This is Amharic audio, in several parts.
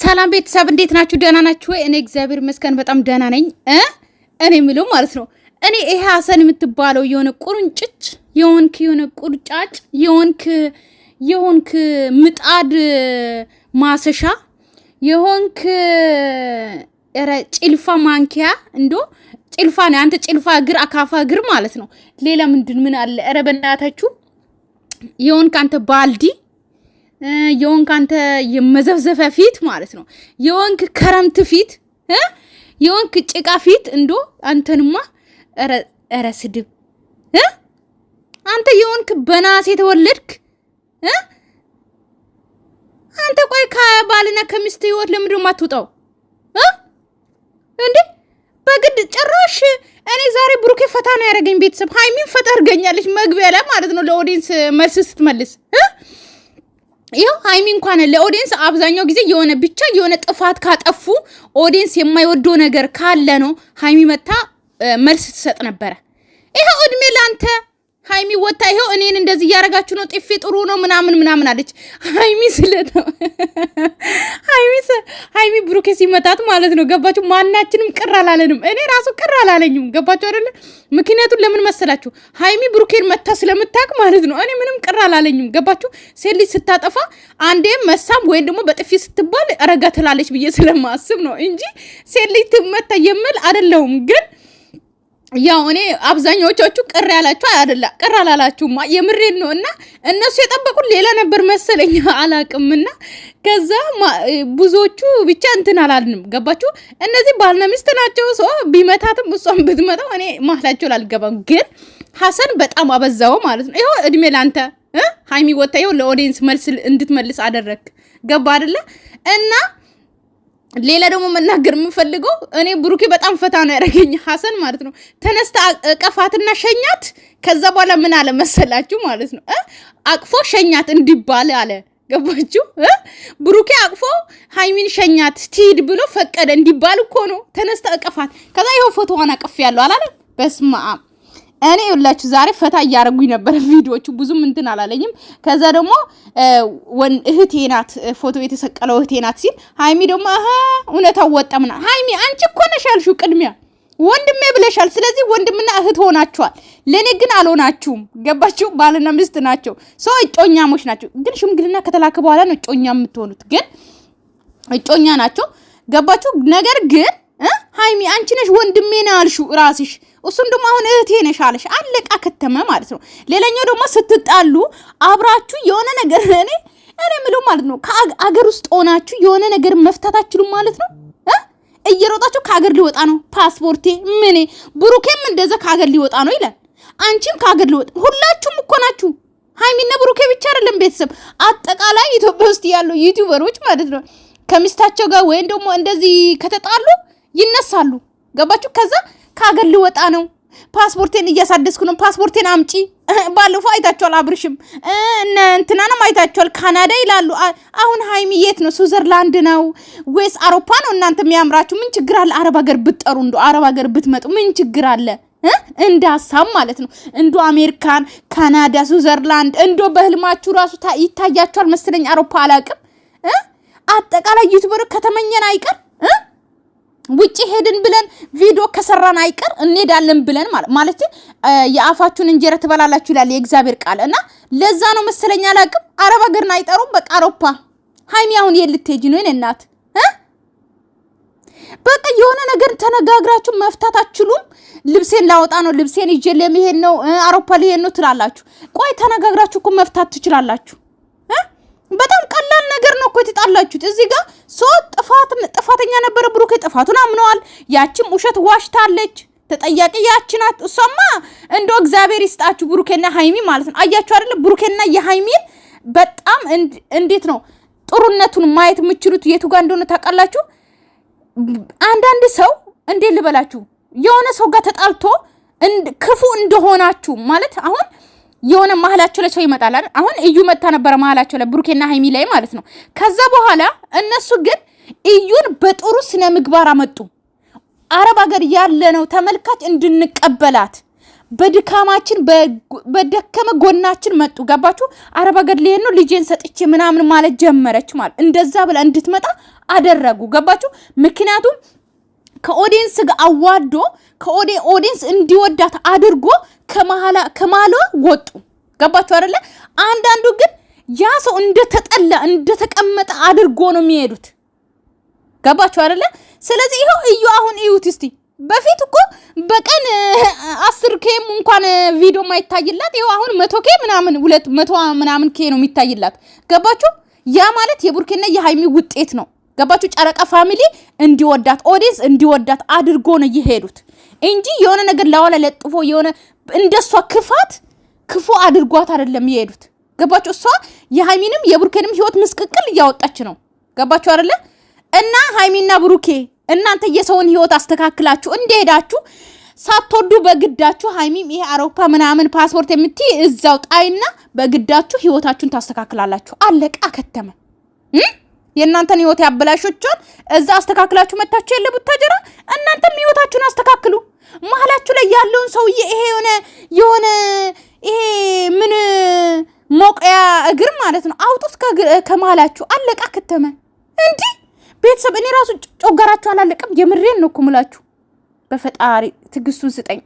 ሰላም ቤተሰብ እንዴት ናችሁ? ደህና ናችሁ ወይ? እኔ እግዚአብሔር ይመስገን በጣም ደህና ነኝ። እኔ ምለው ማለት ነው እኔ ይሄ ሀሰን የምትባለው የሆነ ቁርንጭጭ የሆንክ የሆነ ቁርጫጭ የሆንክ ምጣድ ማሰሻ የሆንክ ጭልፋ ማንኪያ እንዶ ጭልፋ ነው አንተ ጭልፋ እግር አካፋ እግር ማለት ነው። ሌላ ምን አለ? ኧረ በእናታችሁ የሆንክ አንተ ባልዲ የሆንክ አንተ የመዘፍዘፈ ፊት ማለት ነው። የሆንክ ከረምት ፊት የሆንክ ጭቃ ፊት እንዶ አንተንማ ኧረ ስድብ አንተ የሆንክ በናስ የተወለድክ አንተ ቆይ ከባልና ከሚስት ህይወት ለምንድን ነው ማትወጣው እንዴ? በግድ ጭራሽ እኔ ዛሬ ብሩኬ ፈታ ነው ያደረገኝ። ቤተሰብ ሃይሚን ፈታ አድርገኛለች መግቢያ ላይ ማለት ነው። ለኦዲየንስ መልስ ስትመልስ ይኸው ሃይሚ እንኳን ለኦዲየንስ አብዛኛው ጊዜ የሆነ ብቻ የሆነ ጥፋት ካጠፉ ኦዲየንስ የማይወደው ነገር ካለ ነው ሃይሚ መታ መልስ ትሰጥ ነበር። ይሄው እድሜ ላንተ ሃይሚ ወጣ ይሄው እኔን እንደዚህ ያረጋችሁ ነው ጥፊ ጥሩ ነው ምናምን አለች። ሃይሚ ስለተው ሃይሚ ብሩኬ ሲመታት ማለት ነው ገባችሁ? ማናችንም ቅር አላለንም። እኔ ራሱ ቅር አላለኝም። ገባችሁ አይደለ? ምክንያቱም ለምን መሰላችሁ? ሃይሚ ብሩኬን መታ ስለምታቅ ማለት ነው። እኔ ምንም ቅር አላለኝም። ገባችሁ? ሴት ልጅ ስታጠፋ አንዴ መሳም ወይ ደግሞ በጥፊ ስትባል ረጋ ትላለች ብዬ ስለማስብ ነው እንጂ ሴት ልጅ ትመታ የምል አይደለም። ግን ያው እኔ አብዛኛዎቻችሁ ቅር ያላችሁ አይደለ? ቅር አላላችሁማ የምሬን ነው። እና እነሱ የጠበቁት ሌላ ነበር መሰለኝ አላቅምና ከዛ ብዙዎቹ ብቻ እንትን አላልንም። ገባችሁ? እነዚህ ባልና ሚስት ናቸው። ሰው ቢመታትም እሷን ብትመታው እኔ ማህላቸው አልገባም። ግን ሀሰን በጣም አበዛው ማለት ነው። ይሄው እድሜ ላንተ ሃይሚ ወጣ ይሄው ለኦዲየንስ መልስ እንድትመልስ አደረክ። ገባ አይደለ? እና ሌላ ደግሞ መናገር የምፈልገው እኔ ብሩኬ በጣም ፈታ ነው ያደረገኝ ሀሰን ማለት ነው። ተነስታ ቀፋትና ሸኛት። ከዛ በኋላ ምን አለ መሰላችሁ ማለት ነው አቅፎ ሸኛት እንዲባል አለ። ገባችሁ? ብሩኬ አቅፎ ሃይሚን ሸኛት ትሂድ ብሎ ፈቀደ እንዲባል እኮ ነው። ተነስታ ቀፋት። ከዛ ይሄው ፎቶዋን አቅፍ ያለው አላለ። በስመ አብ እኔ ሁላችሁ ዛሬ ፈታ እያረጉኝ ነበር። ቪዲዮቹ ብዙም እንትን አላለኝም። ከዛ ደግሞ እህቴ ናት ፎቶ የተሰቀለው እህቴ ናት ሲል ሃይሚ ደግሞ እውነታው ወጣምና ሃይሚ አንቺ እኮ ነሽ ያልሽው ቅድሚያ ወንድሜ ብለሻል። ስለዚህ ወንድምና እህት ሆናችኋል። ለኔ ግን አልሆናችሁም። ገባችሁ? ባልና ሚስት ናቸው። ሰው እጮኛሞች ናቸው። ግን ሽምግልና ከተላከ በኋላ ነው እጮኛ የምትሆኑት። ግን እጮኛ ናቸው። ገባችሁ? ነገር ግን ሃይሚ አንቺ ነሽ ወንድሜ ነው ያልሽው ራስሽ። እሱም ደግሞ አሁን እህቴ ነሽ አለሽ። አለቃ ከተመ ማለት ነው። ሌላኛው ደግሞ ስትጣሉ አብራችሁ የሆነ ነገር እኔ ምለው ማለት ነው ከአገር ውስጥ ሆናችሁ የሆነ ነገር መፍታታችሁ ማለት ነው። እየሮጣችሁ ከአገር ሊወጣ ነው ፓስፖርቴ ምን ብሩኬም እንደዛ ከአገር ሊወጣ ነው ይላል። አንቺም ከአገር ሊወጣ ሁላችሁም እኮ ናችሁ። ሃይሚና ብሩኬ ብቻ አይደለም ቤተሰብ አጠቃላይ ኢትዮጵያ ውስጥ ያሉ ዩቲዩበሮች ማለት ነው ከሚስታቸው ጋር ወይም ደግሞ እንደዚህ ከተጣሉ ይነሳሉ። ገባችሁ? ከዛ ከአገር ሊወጣ ነው ፓስፖርቴን እያሳደስኩ ነው ፓስፖርቴን አምጪ። ባለፈው አይታችኋል። አብርሽም እንትናንም አይታችኋል። ካናዳ ይላሉ። አሁን ሃይሚ የት ነው? ስዊዘርላንድ ነው ወይስ አውሮፓ ነው? እናንተ የሚያምራችሁ ምን ችግር አለ? አረብ ሀገር ብትጠሩ እንዶ አረብ ሀገር ብትመጡ ምን ችግር አለ? እንዳሳም ማለት ነው እንዶ አሜሪካን፣ ካናዳ፣ ስዊዘርላንድ እንዶ በህልማችሁ ራሱ ይታያችኋል መሰለኝ። አውሮፓ አላቅም። አጠቃላይ ዩቲዩበር ከተመኘን አይቀር ውጪ ሄድን ብለን ቪዲዮ ከሰራን አይቀር እንሄዳለን ብለን ማለት የአፋችሁን እንጀራ ትበላላችሁ ይላል የእግዚአብሔር ቃል። እና ለዛ ነው መሰለኝ አላቅም አረብ ሀገርን አይጠሩም። በቃ አውሮፓ። ሃይሚ አሁን የልትሄጂ ነው እናት በቃ የሆነ ነገር ተነጋግራችሁ መፍታት አትችሉም። ልብሴን ላወጣ ነው ልብሴን ይዤ ለመሄድ ነው አውሮፓ ሊሄድ ነው ትላላችሁ። ቆይ ተነጋግራችሁ እኮ መፍታት ትችላላችሁ። በጣም ቀላል ነገር ነው እኮ የተጣላችሁት። እዚህ ጋር ጥፋተኛ ነበረ ብሩኬ ጥፋቱን አምነዋል። ያቺም ውሸት ዋሽታለች። ተጠያቂ ያቺ ናት። እሷማ እንደው እግዚአብሔር ይስጣችሁ ብሩኬና ሃይሚ ማለት ነው። አያችሁ አይደል? ብሩኬና የሃይሚን በጣም እንዴት ነው ጥሩነቱን ማየት የምትችሉት የቱ ጋር እንደሆነ ታውቃላችሁ? አንዳንድ ሰው እንዴት ልበላችሁ የሆነ ሰው ጋር ተጣልቶ ክፉ እንደሆናችሁ ማለት አሁን የሆነ ማህላቸው ላይ ሰው ይመጣል አይደል? አሁን እዩ መታ ነበር ማህላቸው ላይ ብሩኬና ሃይሚ ላይ ማለት ነው። ከዛ በኋላ እነሱ ግን እዩን በጥሩ ስነ ምግባር አመጡ። አረብ ሀገር ያለ ነው ተመልካች እንድንቀበላት በድካማችን በደከመ ጎናችን መጡ። ገባችሁ? አረብ ሀገር ሊሄድ ነው ልጄን ሰጥቼ ምናምን ማለት ጀመረች ማለት እንደዛ ብላ እንድትመጣ አደረጉ። ገባችሁ? ምክንያቱም ከኦዲየንስ ጋር አዋዶ ኦዲየንስ እንዲወዳት አድርጎ ከማሏ ወጡ። ገባችሁ አይደለ? አንዳንዱ ግን ያ ሰው እንደተጠላ እንደተቀመጠ አድርጎ ነው የሚሄዱት። ገባችሁ አይደለ? ስለዚህ ይሄው እዩ አሁን እዩት እስቲ። በፊት እኮ በቀን 10K እንኳን ቪዲዮ ማይታይላት ይሄው አሁን 100K ምናምን 200 ምናምን K ነው የሚታይላት። ገባችሁ? ያ ማለት የቡርኬና የሃይሚ ውጤት ነው። ገባችሁ? ጨረቃ ፋሚሊ እንዲወዳት ኦዲየንስ እንዲወዳት አድርጎ ነው ይሄዱት እንጂ የሆነ ነገር ለዋላ ለጥፎ የሆነ እንደሷ ክፉ አድርጓት አይደለም ይሄዱት። ገባችሁ? እሷ የሃይሚንም የቡርኬንም ህይወት ምስቅቅል እያወጣች ነው። ገባችሁ አይደለ? እና ሃይሚና ብሩኬ እናንተ የሰውን ህይወት አስተካክላችሁ እንደሄዳችሁ ሳትወዱ በግዳችሁ ሃይሚም ይሄ አውሮፓ ምናምን ፓስፖርት የምትይ እዛው ጣይና በግዳችሁ ህይወታችሁን ታስተካክላላችሁ። አለቃ ከተመ የእናንተን ህይወት ያበላሾቻል። እዛ አስተካክላችሁ መታችሁ የለ ቡታጀራ እናንተም ህይወታችሁን አስተካክሉ። መሀላችሁ ላይ ያለውን ሰውዬ ይሄ የሆነ ይሄ ምን ሞቀያ እግር ማለት ነው አውጡት ከመሀላችሁ። አለቃ ከተመ እንዴ ቤተሰብ እኔ ራሱ ጮጋራችሁ አላለቀም። የምሬን ነው ኩምላችሁ። በፈጣሪ ትግስቱን ስጠኝ።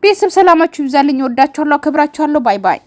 ቤተሰብ ሰላማችሁ ይብዛልኝ። ወዳችኋለሁ፣ አከብራችኋለሁ። ባይ ባይ